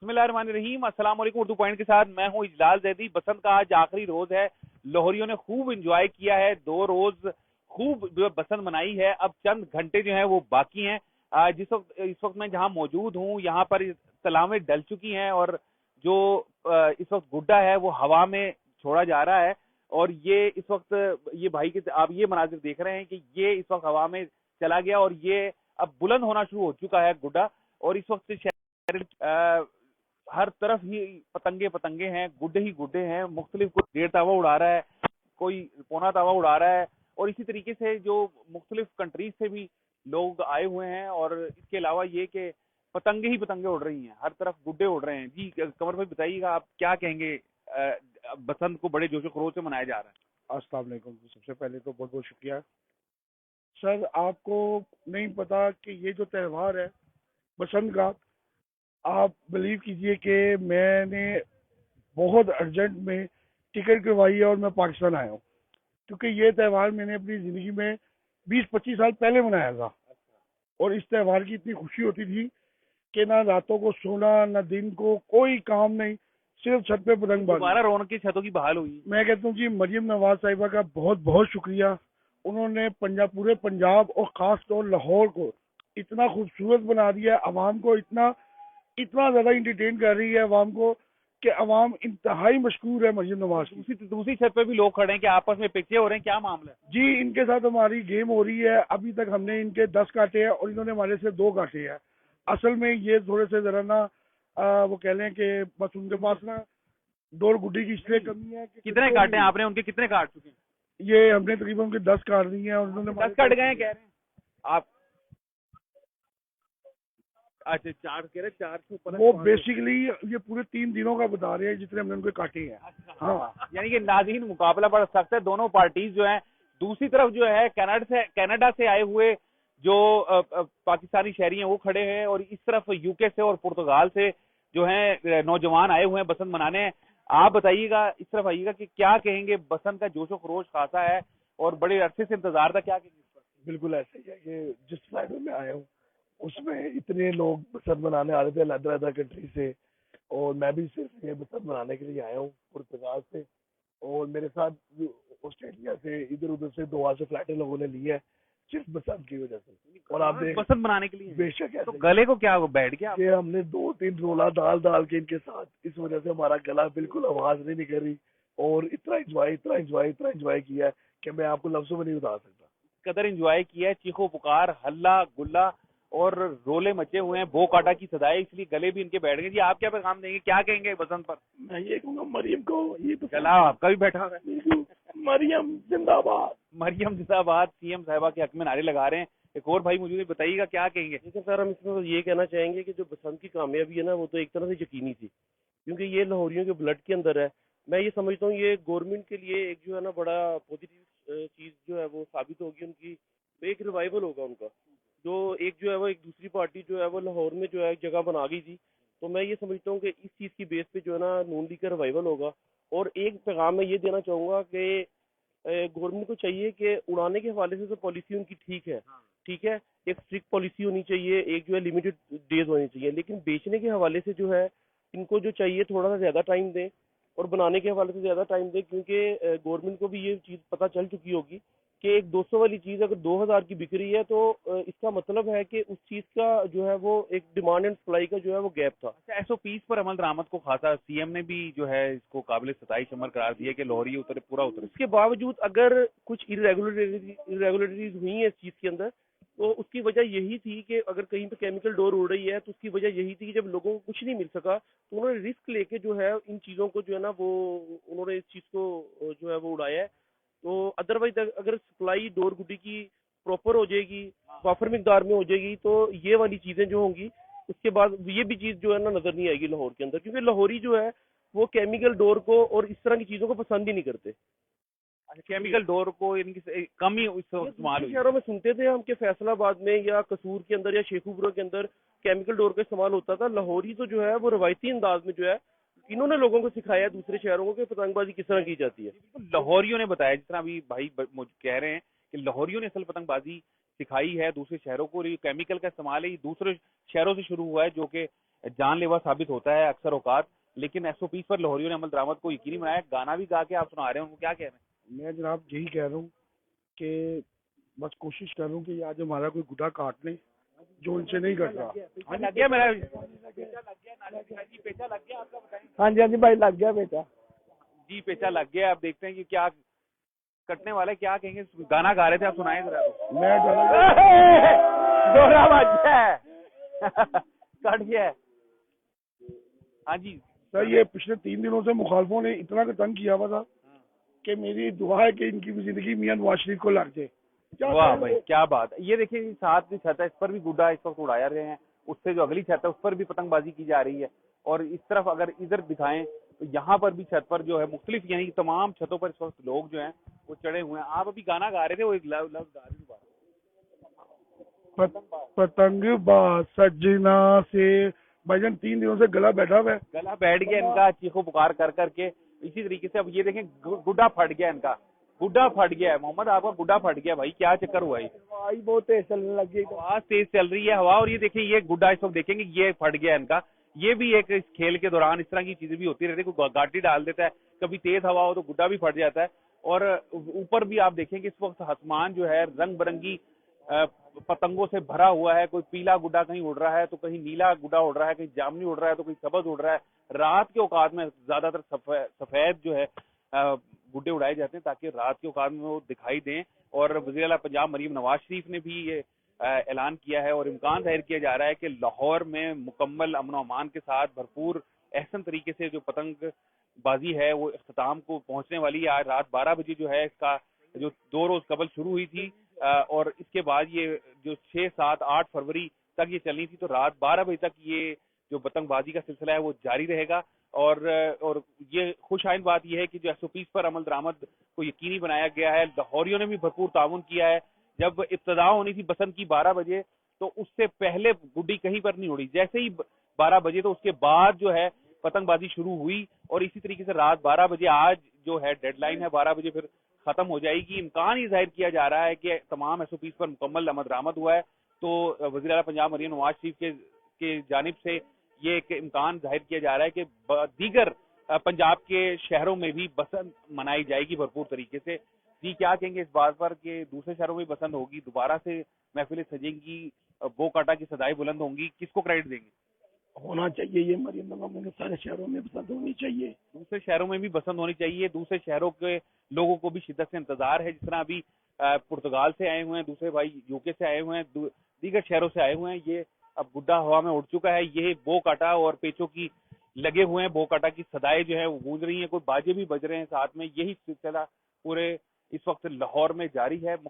बिस्मिल्लाहिर्रहमानिर्रहीम। अस्सलाम वालेकुम। उर्दू पॉइंट के साथ मैं हूं इजलाल जैदी। बसंत का आज आखिरी रोज है। लाहौरियों ने खूब एंजॉय किया है, 2 रोज खूब जो है बसंत मनाई है। अब चंद घंटे जो हैं वो बाकी हैं। इस वक्त मैं जहां मौजूद हूं यहाँ पर सलामें डल चुकी हैं और जो इस वक्त गुड्डा है वो हवा में छोड़ा जा रहा है। और ये इस वक्त ये भाई के आप ये मनाजिर देख रहे हैं कि ये इस वक्त हवा में चला गया और ये अब बुलंद होना शुरू हो चुका है गुड्डा। और इस वक्त शहर हर तरफ ही पतंगे पतंगे हैं, गुड्डे ही गुड्डे हैं। मुख्तलिफ कोई 1.5 तावा उड़ा रहा है, कोई पौना तावा उड़ा रहा है। और इसी तरीके से जो मुख्तलिफ कंट्रीज से भी लोग आए हुए हैं। और इसके अलावा ये कि पतंगे ही पतंगे उड़ रही हैं, हर तरफ गुड्डे उड़ रहे हैं। जी कमर भाई बताइएगा, आप क्या कहेंगे? बसंत को बड़े जोशो खरोश से मनाया जा रहा है। अस्सलाम वालेकुम। सबसे पहले तो बहुत बहुत शुक्रिया सर। आपको नहीं पता कि ये जो त्यौहार है बसंत का, आप बिलीव कीजिए कि मैंने बहुत अर्जेंट में टिकट करवाई है और मैं पाकिस्तान आया हूँ, क्योंकि ये त्यौहार मैंने अपनी ज़िंदगी में 20-25 साल पहले मनाया था। और इस त्यौहार की इतनी खुशी होती थी कि ना रातों को सोना, ना दिन को कोई काम नहीं, सिर्फ छत पे पतंग बाजी। दोबारा रौनक की छतों की बहाल हुई। मैं कहता हूँ कि मरियम नवाज साहिबा का बहुत बहुत शुक्रिया। उन्होंने पूरे पंजाब और खास तौर लाहौर को इतना खूबसूरत बना दिया है। अवाम को इतना इतना ज्यादा इंटरटेन कर रही है अवाम को कि अवाम इंतहाई मशकूर है मरियम नवाज की। दूसरी छत पे भी लोग खड़े हैं कि आपस में पिक्चर हो रहे हैं, क्या मामला है? जी, इनके साथ हमारी गेम हो रही है। अभी तक हमने इनके 10 काटे हैं और इन्होंने हमारे से 2 काटे हैं। असल में ये थोड़े से जरा ना वो कह लें कि बस उनके पास ना डोर गुड्डी की इसलिए कमी है कि कितने काटे हैं आपने? उनके कितने काट चुके हैं? ये हमने तकरीबन उनके 10 काट दी हैं और उन्होंने 10 कट गए हैं कह रहे हैं आप? अच्छा 4 कह रहे, 4 के ऊपर वो बेसिकली ये पूरे 3 दिनों का बता रहे हैं जितने हमने उनके काटे हैं। अच्छा। हाँ, यानी कि नाज़रीन मुकाबला बड़ा सख्त है, दोनों पार्टीज जो हैं। दूसरी तरफ जो है कनाडा से आए हुए जो पाकिस्तानी शहरी हैं वो खड़े हैं, और इस तरफ यूके से और पुर्तगाल से जो हैं नौजवान आए हुए हैं बसंत मनाने। आप बताइएगा, इस तरफ आइएगा कि क्या कहेंगे? बसंत का जोशो खरोश खासा है और बड़े अरसे से इंतजार था, क्या कहेंगे इस पर? बिल्कुल ऐसे ही है कि जिस फ्लाइट में मैं आया हूँ उसमें इतने लोग बसंत मनाने आ रहे थे अलग अलग कंट्री से, और मैं भी सिर्फ ये बसंत मनाने के लिए आया हूँ पुर्तगाल से। और मेरे साथ ऑस्ट्रेलिया से, इधर उधर से 2 से फ्लाइटें लोगों ने ली है सिर्फ बसंत की वजह से। और आप देख बसंत मनाने के लिए बेशक तो ऐसे गले को क्या बैठ गया? कि हमने 2-3 रोला डाल के इनके साथ, इस वजह से हमारा गला बिल्कुल आवाज नहीं निकल रही। और इतना एंजॉय किया है कि मैं आपको लफ्जों में नहीं बता सकता। कदर एंजॉय किया है, चीखो पुकार, हल्ला गुल्ला और रोले मचे हुए हैं, बो काटा की सदाएं, इसलिए गले भी इनके बैठ गए। जी आप क्या पैगाम देंगे, क्या कहेंगे बसंत पर? मैं ये कहूँगा मरियम को, ये गला आपका भी बैठा हुआ है। मरियम जिंदाबाद। मरियम जिंदाबाद। सीएम साहिबा के हक में नारे लगा रहे हैं। एक और भाई मुझे बताइएगा, क्या कहेंगे? देखिए सर, हम इसमें ये कहना चाहेंगे कि जो बसंत की कामयाबी है ना, वो तो एक तरह से यकीनी थी, क्योंकि ये लाहौरियों के ब्लड के अंदर है। मैं ये समझता हूँ ये गवर्नमेंट के लिए एक जो है ना बड़ा पॉजिटिव चीज़ जो है वो साबित होगी उनकी। एक रिवाइवल होगा उनका, जो एक जो है वो एक दूसरी पार्टी जो है वो लाहौर में जो है जगह बना गई थी। तो मैं ये समझता हूँ कि इस चीज़ की बेस पे जो है ना नून लीग का रिवाइवल होगा। और एक पैगाम मैं ये देना चाहूँगा कि गवर्नमेंट को चाहिए कि उड़ाने के हवाले से तो पॉलिसी उनकी ठीक है, एक स्ट्रिक्ट पॉलिसी होनी चाहिए, एक जो है लिमिटेड डेज होनी चाहिए, लेकिन बेचने के हवाले से जो है इनको जो चाहिए थोड़ा सा ज़्यादा टाइम दें और बनाने के हवाले से ज़्यादा टाइम दें, क्योंकि गवर्नमेंट को भी ये चीज़ पता चल चुकी होगी कि एक 200 वाली चीज़ अगर 2000 की बिक रही है तो इसका मतलब है कि उस चीज़ का जो है वो एक डिमांड एंड सप्लाई का जो है वो गैप था। अच्छा, एसओपीज पर अमल दरामद को खासा सीएम ने भी जो है इसको काबिल सताइश अमल करार दिया कि लाहौरी पूरा उतरे। इसके बावजूद अगर कुछ इरेगुलरिटीज हुई है इस चीज़ के अंदर, तो उसकी वजह यही थी कि अगर कहीं पे केमिकल डोर उड़ रही है तो उसकी वजह यही थी कि जब लोगों को कुछ नहीं मिल सका तो उन्होंने रिस्क लेके जो है इन चीज़ों को जो है ना वो उन्होंने इस चीज़ को जो है वो उड़ाया है। तो अदरवाइज अगर सप्लाई डोर गुड्डी की प्रॉपर हो जाएगी, प्रॉपर मिकदार में हो जाएगी, तो ये वाली चीज़ें जो होंगी उसके बाद ये भी चीज़ जो है ना नज़र नहीं आएगी लाहौर के अंदर, क्योंकि लाहौरी जो है वो केमिकल डोर को और इस तरह की चीज़ों को पसंद ही नहीं करते। केमिकल डोर को यानी कि कम ही इस्तेमाल हुई। शहरों में सुनते थे हम कि फैसलाबाद में या कसूर के अंदर या शेखुपुरा के अंदर केमिकल डोर का इस्तेमाल होता था। लाहौरी तो जो है वो रवायती अंदाज में जो है इन्होंने लोगों को सिखाया है दूसरे शहरों को कि पतंगबाजी किस तरह की जाती है। लाहौरियों ने बताया, जिस तरह अभी भाई कह रहे हैं कि लाहौरियों ने असल पतंगबाजी सिखाई है दूसरे शहरों को। ये केमिकल का इस्तेमाल है, ये दूसरे शहरों से शुरू हुआ है, जो कि جان لیوا ثابت ہوتا ہے اکثر اوقات. لیکن SOPs پر لاہوریوں نے عمل درآمد کو یقینی بنایا. گانا بھی گا کے آپ سنا رہے ہیں ان کو, کیا کہہ رہے ہیں؟ میں جناب یہی کہہ رہا ہوں کہ بس کوشش کر رہا ہوں کہ آج ہمارا کوئی گڈا کاٹ لے جو ان سے نہیں کٹ رہا. لگ گیا میرا پیچھا لگ گیا آپ کا, بتائیں. ہاں جی بھائی لگ گیا بیٹا جی پیچھا لگ گیا. آپ دیکھتے ہیں کہ کیا کٹنے والے کیا کہیں گے. گانا گا رہے تھے, آپ سنائیں ذرا. میں دوہرا بج گیا ہے, کٹ گیا ہے. ہاں جی سر, یہ پچھلے 3 دنوں سے مخالفوں نے اتنا کا تنگ کیا ہوا تھا کہ میری دعا ہے کہ ان کی بھی زندگی میاں نواز شریف کو لگ جائے. واہ بھائی کیا بات ہے. یہ دیکھیں ساتھ کی چھت ہے, اس پر بھی گڈا اس وقت اڑایا رہے ہیں. اس سے جو اگلی چھت ہے اس پر بھی پتنگ بازی کی جا رہی ہے. اور اس طرف اگر ادھر دکھائیں تو یہاں پر بھی چھت پر جو ہے مختلف, یعنی کہ تمام چھتوں پر اس وقت لوگ جو ہیں وہ چڑھے ہوئے ہیں. آپ ابھی گانا گا رہے تھے, وہ ایک لفظ گا رہے تھے, پتنگ باز سجنا سے. بھائی جان 3 دنوں سے گلا بیٹھا ہوا ہے. گلا بیٹھ گیا ان کا چیخو پکار کر کر کے. اسی طریقے سے اب یہ دیکھیں گڈا پھٹ گیا ان کا, گڈا پھٹ گیا ہے. محمد آپ کا گڈا پھٹ گیا بھائی, کیا چکر ہوا ہے؟ بہت تیز چلنے لگی, آواز تیز چل رہی ہے ہوا. اور یہ دیکھیں یہ گڈا اس وقت دیکھیں گے یہ پھٹ گیا ان کا. یہ بھی ایک اس کھیل کے دوران اس طرح کی چیزیں بھی ہوتی رہتی ہے. کوئی گاٹی ڈال دیتا ہے, کبھی تیز ہوا ہو تو گڈا بھی پھٹ جاتا ہے. اور اوپر بھی آپ دیکھیں کہ اس وقت آسمان جو ہے رنگ برنگی پتنگوں سے بھرا ہوا ہے. کوئی پیلا گڈا کہیں اڑ رہا ہے تو کہیں نیلا گڈا اڑ رہا ہے, کہیں جامنی اڑ رہا ہے تو کہیں سبز اڑ رہا ہے. رات کے اوقات میں زیادہ تر سفید جو ہے گڈے اڑائے جاتے ہیں تاکہ رات کے اوقات میں وہ دکھائی دیں. اور وزیر اعلیٰ پنجاب مریم نواز شریف نے بھی یہ اعلان کیا ہے اور امکان ظاہر کیا جا رہا ہے کہ لاہور میں مکمل امن و امان کے ساتھ بھرپور احسن طریقے سے جو پتنگ بازی ہے وہ اختتام کو پہنچنے والی ہے. آج رات 12 بجے جو ہے اس کا جو 2 روز قبل شروع ہوئی تھی اور اس کے بعد یہ جو 6, 7, 8 فروری تک یہ چلنی تھی, تو رات 12 بجے تک یہ جو پتنگ بازی کا سلسلہ ہے وہ جاری رہے گا. اور یہ خوش آئند بات یہ ہے کہ جو SOPs پر عمل درآمد کو یقینی بنایا گیا ہے. لاہوریوں نے بھی بھرپور تعاون کیا ہے. جب ابتدا ہونی تھی بسنت کی 12 بجے تو اس سے پہلے گڈی کہیں پر نہیں اڑی. جیسے ہی 12 بجے تو اس کے بعد جو ہے پتنگ بازی شروع ہوئی. اور اسی طریقے سے رات 12 بجے آج جو ہے ڈیڈ لائن ہے 12 بجے پھر ختم ہو جائے گی. امکان یہ ظاہر کیا جا رہا ہے کہ تمام SOPs پر مکمل عمل درآمد ہوا ہے. تو وزیر اعلیٰ پنجاب مریم نواز شریف کے جانب سے یہ ایک امکان ظاہر کیا جا رہا ہے کہ دیگر پنجاب کے شہروں میں بھی بسنت منائی جائے گی بھرپور طریقے سے. جی کیا کہیں گے اس بات پر کہ دوسرے شہروں میں بسنت ہوگی, دوبارہ سے محفلیں سجیں گی, بو کاٹا کی صدائیں بلند ہوں گی, کس کو کریڈٹ دیں گے؟ ہونا چاہیے یہ مریم نواز میں سارے شہروں میں پسند ہونی چاہیے. دوسرے شہروں میں بھی پسند ہونی چاہیے. دوسرے شہروں کے لوگوں کو بھی شدت سے انتظار ہے. جس طرح ابھی پرتگال سے آئے ہوئے ہیں, دوسرے بھائی UK سے آئے ہوئے ہیں, دیگر شہروں سے آئے ہوئے ہیں. یہ اب گڈا ہوا میں اڑ چکا ہے. یہ بو کاٹا اور پیچوں کی لگے ہوئے ہیں. بو کاٹا کی صدائیں جو ہے وہ گونج رہی ہیں, کوئی باجے بھی بج رہے ہیں ساتھ میں. یہی سلسلہ پورے اس وقت لاہور میں جاری ہے.